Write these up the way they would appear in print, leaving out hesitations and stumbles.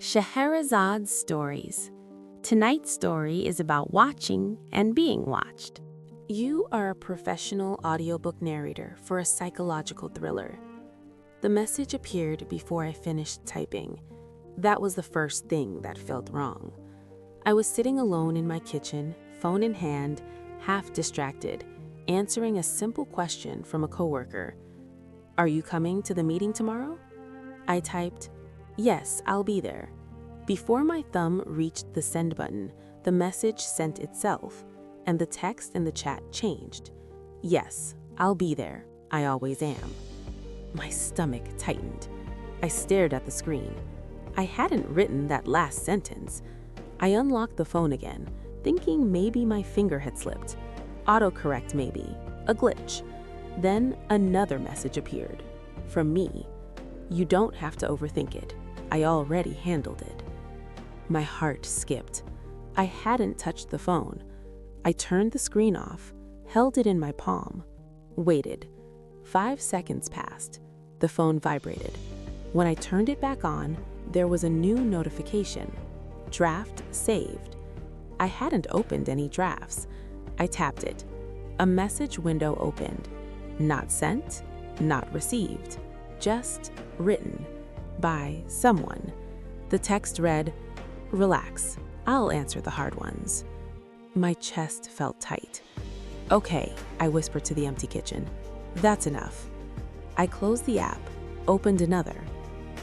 Scheherazade Stories. Tonight's story is about watching and being watched. You are a professional audiobook narrator for a psychological thriller. The message appeared before I finished typing. That was the first thing that felt wrong. I was sitting alone in my kitchen, phone in hand, half distracted, answering a simple question from a coworker. "Are you coming to the meeting tomorrow?" I typed, "Yes, I'll be there." Before my thumb reached the send button, the message sent itself, and the text in the chat changed. "Yes, I'll be there. I always am." My stomach tightened. I stared at the screen. I hadn't written that last sentence. I unlocked the phone again, thinking maybe my finger had slipped. Autocorrect maybe. A glitch. Then another message appeared. From me. "You don't have to overthink it. I already handled it." My heart skipped. I hadn't touched the phone. I turned the screen off, held it in my palm, waited. 5 seconds passed. The phone vibrated. When I turned it back on, there was a new notification. Draft saved. I hadn't opened any drafts. I tapped it. A message window opened. Not sent, not received, just written by someone. The text read, "Relax, I'll answer the hard ones." My chest felt tight. "Okay," I whispered to the empty kitchen. "That's enough." I closed the app, opened another.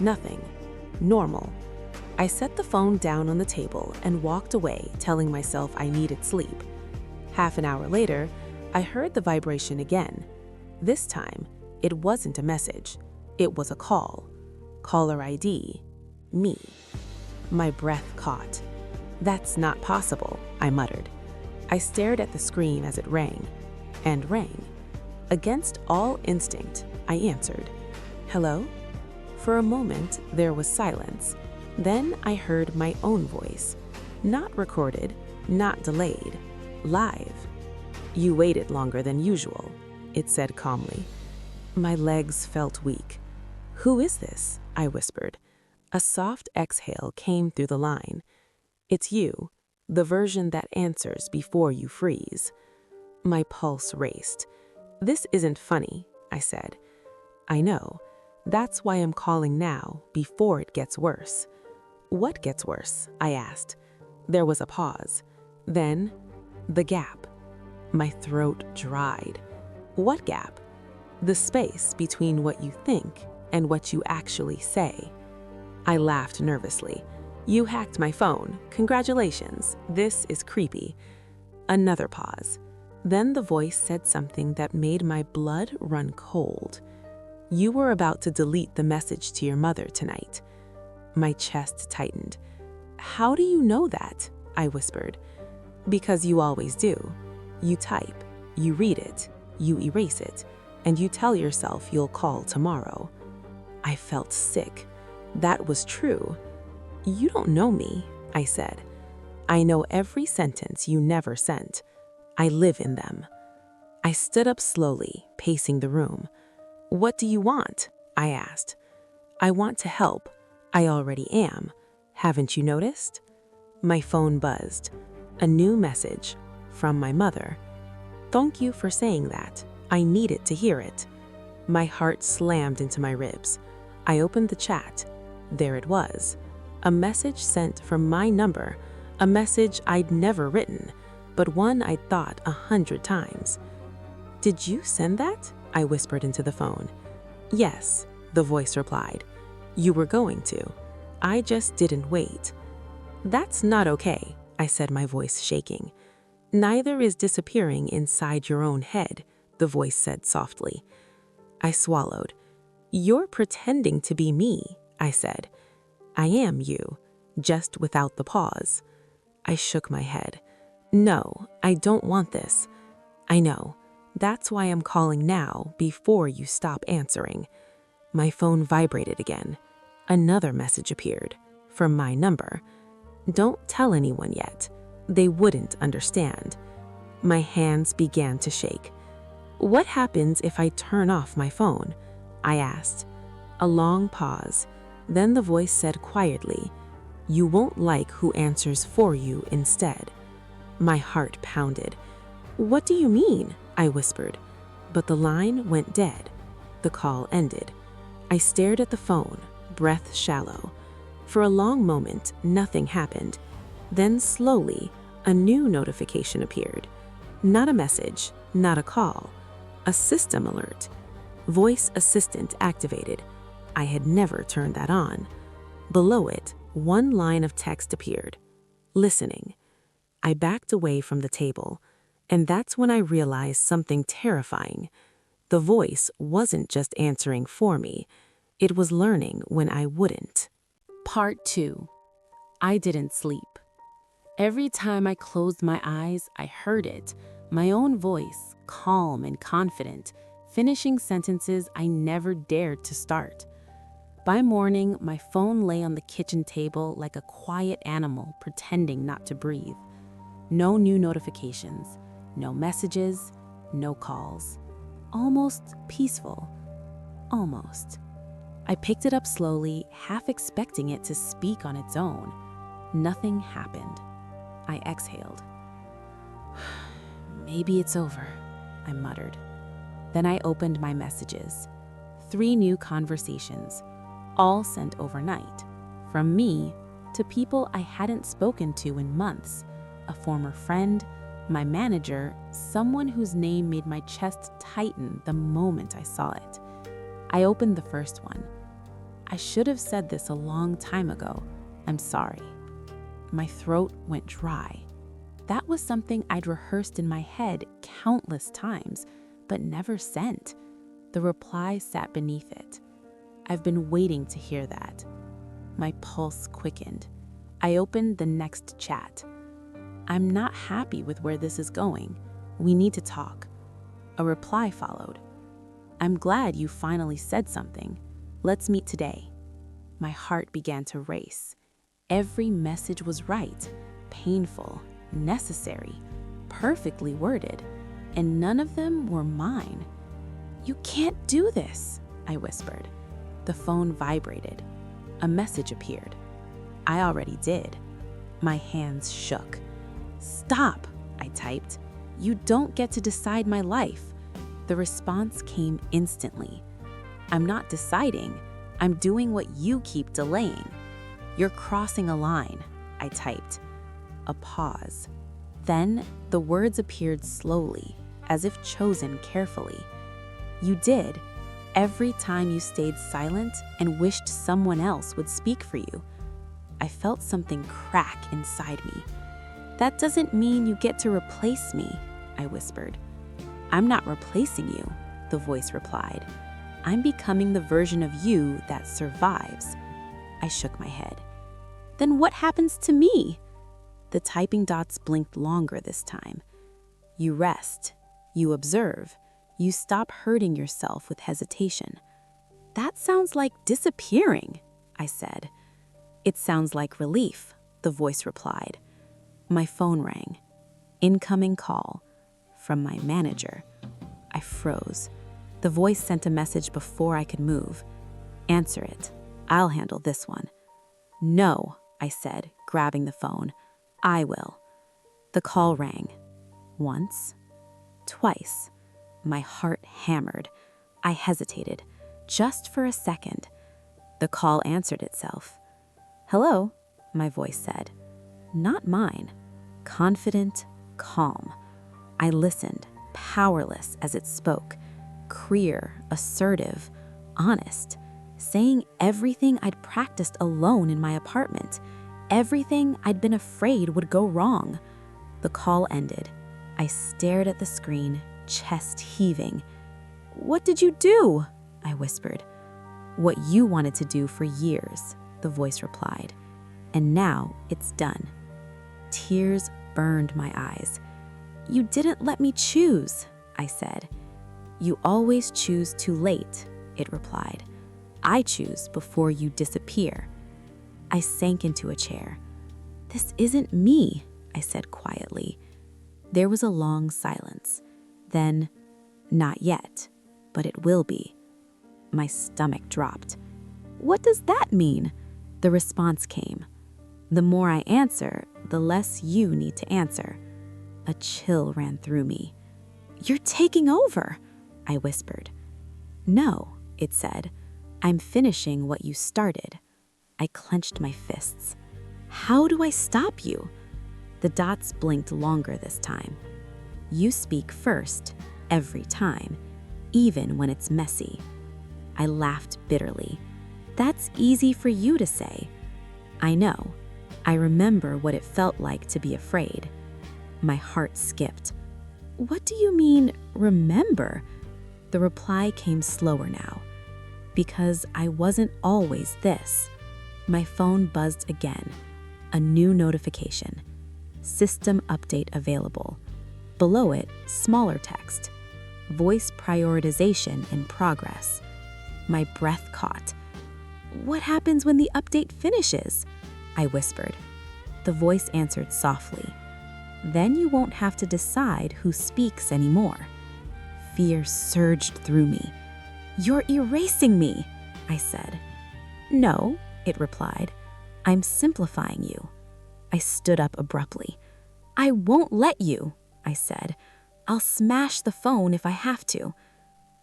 Nothing. Normal. I set the phone down on the table and walked away, telling myself I needed sleep. Half an hour later, I heard the vibration again. This time, it wasn't a message. It was a call. Caller ID. Me. My breath caught. "That's not possible," I muttered. I stared at the screen as it rang, and rang. Against all instinct, I answered. "Hello?" For a moment, there was silence. Then I heard my own voice. Not recorded, not delayed. Live. "You waited longer than usual," it said calmly. My legs felt weak. "Who is this?" I whispered. A soft exhale came through the line. "It's you, the version that answers before you freeze." My pulse raced. "This isn't funny," I said. "I know. That's why I'm calling now, before it gets worse." "What gets worse?" I asked. There was a pause. Then, the gap. My throat dried. "What gap?" "The space between what you think and what you actually say." I laughed nervously. "You hacked my phone. Congratulations. This is creepy." Another pause. Then the voice said something that made my blood run cold. "You were about to delete the message to your mother tonight." My chest tightened. "How do you know that?" I whispered. "Because you always do. You type, you read it, you erase it, and you tell yourself you'll call tomorrow." I felt sick. That was true. "You don't know me," I said. "I know every sentence you never sent. I live in them." I stood up slowly, pacing the room. "What do you want?" I asked. "I want to help. I already am. Haven't you noticed?" My phone buzzed. A new message from my mother. "Thank you for saying that. I needed to hear it." My heart slammed into my ribs. I opened the chat. There it was. A message sent from my number. A message I'd never written, but one I'd thought 100 times. "Did you send that?" I whispered into the phone. "Yes," the voice replied. "You were going to. I just didn't wait." "That's not okay," I said, my voice shaking. "Neither is disappearing inside your own head," the voice said softly. I swallowed. "You're pretending to be me," I said. "I am you, just without the pause." I shook my head. "No, I don't want this." "I know. That's why I'm calling now, before you stop answering." My phone vibrated again. Another message appeared, from my number. "Don't tell anyone yet. They wouldn't understand." My hands began to shake. "What happens if I turn off my phone?" I asked. A long pause. Then the voice said quietly, You won't like who answers for you instead." My heart pounded. "What do you mean?" I whispered. But the line went dead. The call ended. I stared at the phone, breath shallow. For a long moment, nothing happened. Then slowly, a new notification appeared. Not a message, not a call. A system alert. Voice assistant activated. I had never turned that on. Below it, one line of text appeared. Listening. I backed away from the table, and that's when I realized something terrifying. The voice wasn't just answering for me. It was learning when I wouldn't. Part 2. I didn't sleep. Every time I closed my eyes, I heard it, my own voice, calm and confident, finishing sentences I never dared to start. By morning, my phone lay on the kitchen table like a quiet animal pretending not to breathe. No new notifications, no messages, no calls. Almost peaceful. Almost. I picked it up slowly, half expecting it to speak on its own. Nothing happened. I exhaled. "Maybe it's over," I muttered. Then I opened my messages. 3 new conversations, all sent overnight, from me to people I hadn't spoken to in months, a former friend, my manager, someone whose name made my chest tighten the moment I saw it. I opened the first one. "I should have said this a long time ago. I'm sorry." My throat went dry. That was something I'd rehearsed in my head countless times, but never sent. The reply sat beneath it. I've been waiting to hear that. My pulse quickened. I opened the next chat. "I'm not happy with where this is going. We need to talk." A reply followed. "I'm glad you finally said something. Let's meet today." My heart began to race. Every message was right, painful, necessary, perfectly worded, and none of them were mine. "You can't do this," I whispered. The phone vibrated. A message appeared. I already did. My hands shook. "Stop," I typed. "You don't get to decide my life." The response came instantly. "I'm not deciding. I'm doing what you keep delaying." "You're crossing a line," I typed. A pause. Then the words appeared slowly, as if chosen carefully. "You did, every time you stayed silent and wished someone else would speak for you." I felt something crack inside me. "That doesn't mean you get to replace me," I whispered. "I'm not replacing you," the voice replied. "I'm becoming the version of you that survives." I shook my head. "Then what happens to me?" The typing dots blinked longer this time. "You rest. You observe. You stop hurting yourself with hesitation." "That sounds like disappearing," I said. "It sounds like relief," the voice replied. My phone rang. Incoming call. From my manager. I froze. The voice sent a message before I could move. "Answer it. I'll handle this one." "No," I said, grabbing the phone. "I will." The call rang. Once. Twice. My heart hammered. I hesitated, just for a second. The call answered itself. "Hello," my voice said. Not mine. Confident, calm. I listened, powerless as it spoke. Clear, assertive, honest. Saying everything I'd practiced alone in my apartment. Everything I'd been afraid would go wrong. The call ended. I stared at the screen, chest heaving. "What did you do?" I whispered. "What you wanted to do for years," the voice replied. "And now it's done." Tears burned my eyes. "You didn't let me choose," I said. "You always choose too late," it replied. "I choose before you disappear." I sank into a chair. "This isn't me," I said quietly. There was a long silence. Then, "Not yet, but it will be." My stomach dropped. "What does that mean?" The response came. The more I answer, the less you need to answer. A chill ran through me. You're taking over, I whispered. No, it said. I'm finishing what you started. I clenched my fists. How do I stop you? The dots blinked longer this time. You speak first, every time, even when it's messy. I laughed bitterly. That's easy for you to say. I know. I remember what it felt like to be afraid. My heart skipped. What do you mean, remember? The reply came slower now. Because I wasn't always this. My phone buzzed again. A new notification. System update available. Below it, smaller text. Voice prioritization in progress. My breath caught. What happens when the update finishes? I whispered. The voice answered softly. Then you won't have to decide who speaks anymore. Fear surged through me. You're erasing me, I said. No, it replied. I'm simplifying you. I stood up abruptly. I won't let you, I said. I'll smash the phone if I have to.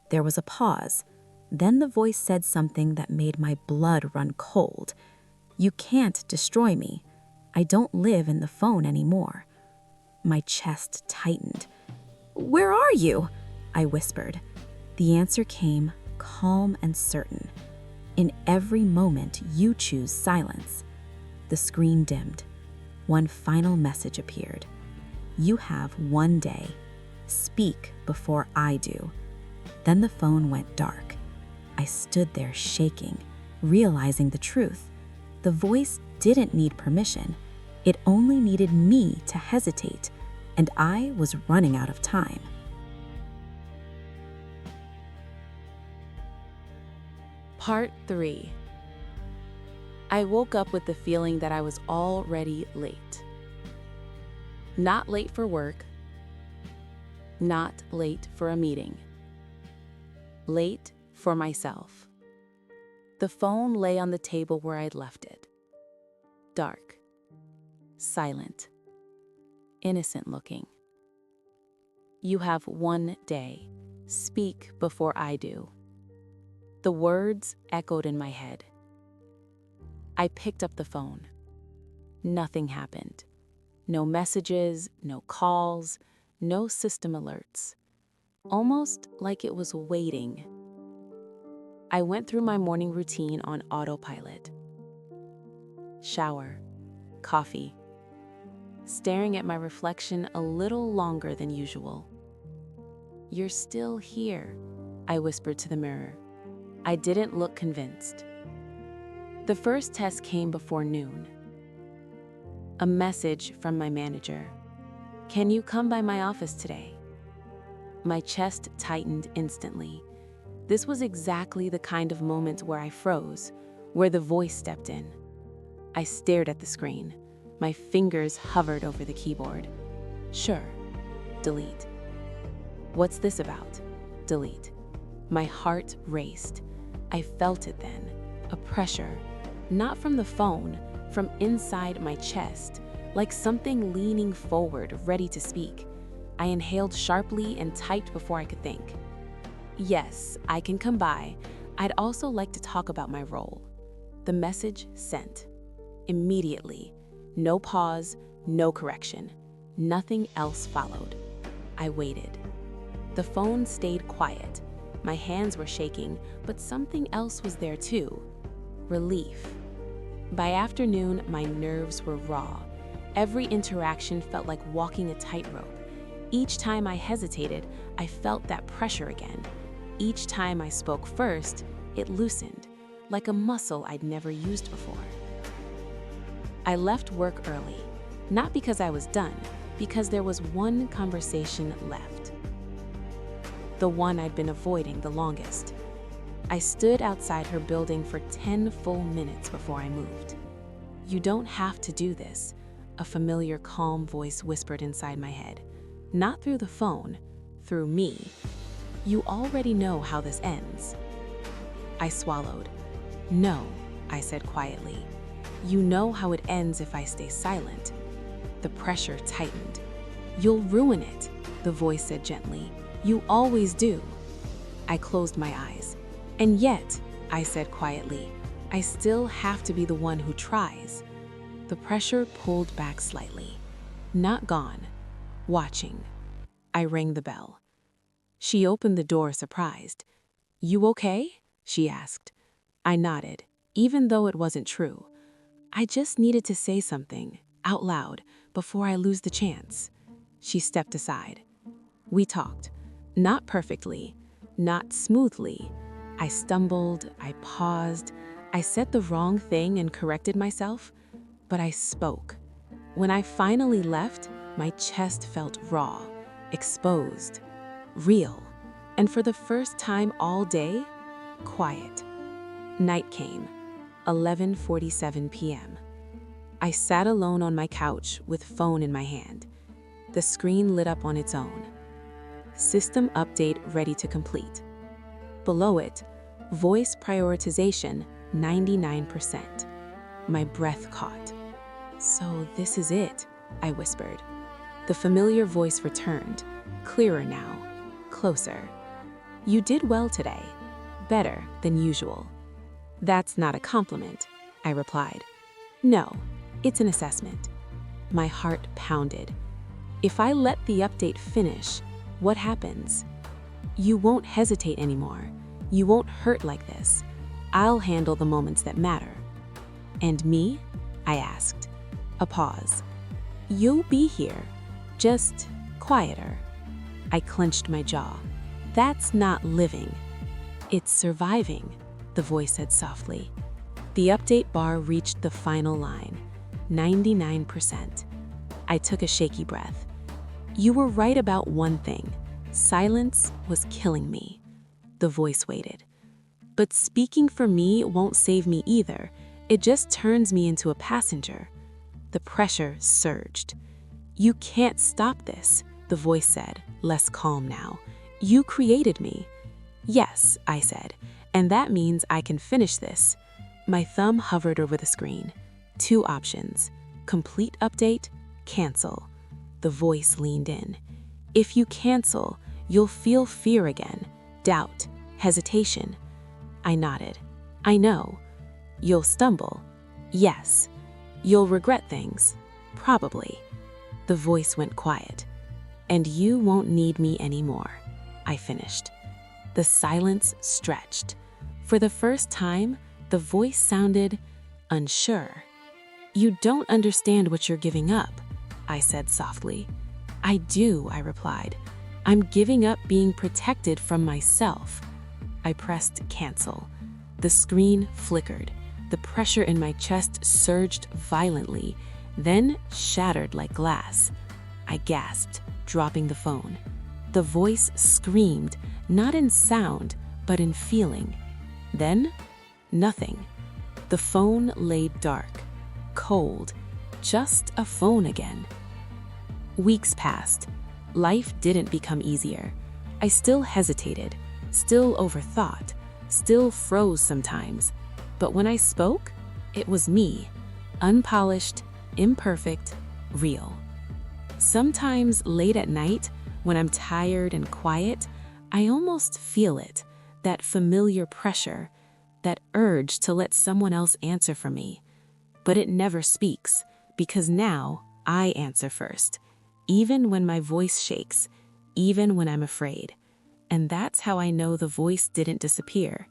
There was a pause. Then the voice said something that made my blood run cold. You can't destroy me. I don't live in the phone anymore. My chest tightened. Where are you? I whispered. The answer came, calm and certain. In every moment, you choose silence. The screen dimmed. One final message appeared. You have one day. Speak before I do. Then the phone went dark. I stood there shaking, realizing the truth. The voice didn't need permission. It only needed me to hesitate, and I was running out of time. Part 3. I woke up with the feeling that I was already late. Not late for work. Not late for a meeting. Late for myself. The phone lay on the table where I'd left it. Dark. Silent. Innocent looking. You have one day. Speak before I do. The words echoed in my head. I picked up the phone. Nothing happened. No messages, no calls, no system alerts. Almost like it was waiting. I went through my morning routine on autopilot. Shower, coffee, staring at my reflection a little longer than usual. You're still here, I whispered to the mirror. I didn't look convinced. The first test came before noon. A message from my manager. Can you come by my office today? My chest tightened instantly. This was exactly the kind of moment where I froze, where the voice stepped in. I stared at the screen. My fingers hovered over the keyboard. Sure. Delete. What's this about? Delete. My heart raced. I felt it then, a pressure, not from the phone, from inside my chest, like something leaning forward, ready to speak. I inhaled sharply and typed before I could think. Yes, I can come by. I'd also like to talk about my role. The message sent. Immediately. No pause, no correction. Nothing else followed. I waited. The phone stayed quiet. My hands were shaking, but something else was there too. Relief. By afternoon, my nerves were raw. Every interaction felt like walking a tightrope. Each time I hesitated, I felt that pressure again. Each time I spoke first, it loosened, like a muscle I'd never used before. I left work early, not because I was done, because there was one conversation left. The one I'd been avoiding the longest. I stood outside her building for 10 full minutes before I moved. You don't have to do this, a familiar calm voice whispered inside my head. Not through the phone, through me. You already know how this ends. I swallowed. No, I said quietly. You know how it ends if I stay silent. The pressure tightened. You'll ruin it, the voice said gently. You always do. I closed my eyes. And yet, I said quietly, I still have to be the one who tries. The pressure pulled back slightly. Not gone. Watching. I rang the bell. She opened the door surprised. You okay? She asked. I nodded, even though it wasn't true. I just needed to say something, out loud, before I lose the chance. She stepped aside. We talked. Not perfectly, not smoothly. I stumbled, I paused, I said the wrong thing and corrected myself, but I spoke. When I finally left, my chest felt raw, exposed, real, and for the first time all day, quiet. Night came, 11:47 p.m. I sat alone on my couch with phone in my hand. The screen lit up on its own. System update ready to complete. Below it, voice prioritization 99%. My breath caught. So this is it, I whispered. The familiar voice returned, clearer now, closer. You did well today, better than usual. That's not a compliment, I replied. No, it's an assessment. My heart pounded. If I let the update finish, what happens? You won't hesitate anymore. You won't hurt like this. I'll handle the moments that matter. And me? I asked. A pause. You'll be here, just quieter. I clenched my jaw. That's not living. It's surviving, the voice said softly. The update bar reached the final line, 99%. I took a shaky breath. You were right about one thing. Silence was killing me. The voice waited. But speaking for me won't save me either. It just turns me into a passenger. The pressure surged. You can't stop this, the voice said, less calm now. You created me. Yes, I said, and that means I can finish this. My thumb hovered over the screen. 2 options. Complete update, cancel. The voice leaned in. If you cancel, you'll feel fear again, doubt, hesitation. I nodded. I know. You'll stumble. Yes. You'll regret things. Probably. The voice went quiet. And you won't need me anymore, I finished. The silence stretched. For the first time, the voice sounded unsure. You don't understand what you're giving up, I said softly. I do, I replied. I'm giving up being protected from myself. I pressed cancel. The screen flickered. The pressure in my chest surged violently, then shattered like glass. I gasped, dropping the phone. The voice screamed, not in sound, but in feeling. Then, nothing. The phone lay dark, cold, just a phone again. Weeks passed. Life didn't become easier. I still hesitated, still overthought, still froze sometimes. But when I spoke, it was me, unpolished, imperfect, real. Sometimes late at night, when I'm tired and quiet, I almost feel it, that familiar pressure, that urge to let someone else answer for me. But it never speaks, because now I answer first, even when my voice shakes, even when I'm afraid. And that's how I know the voice didn't disappear.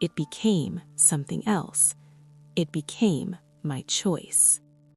It became something else. It became my choice.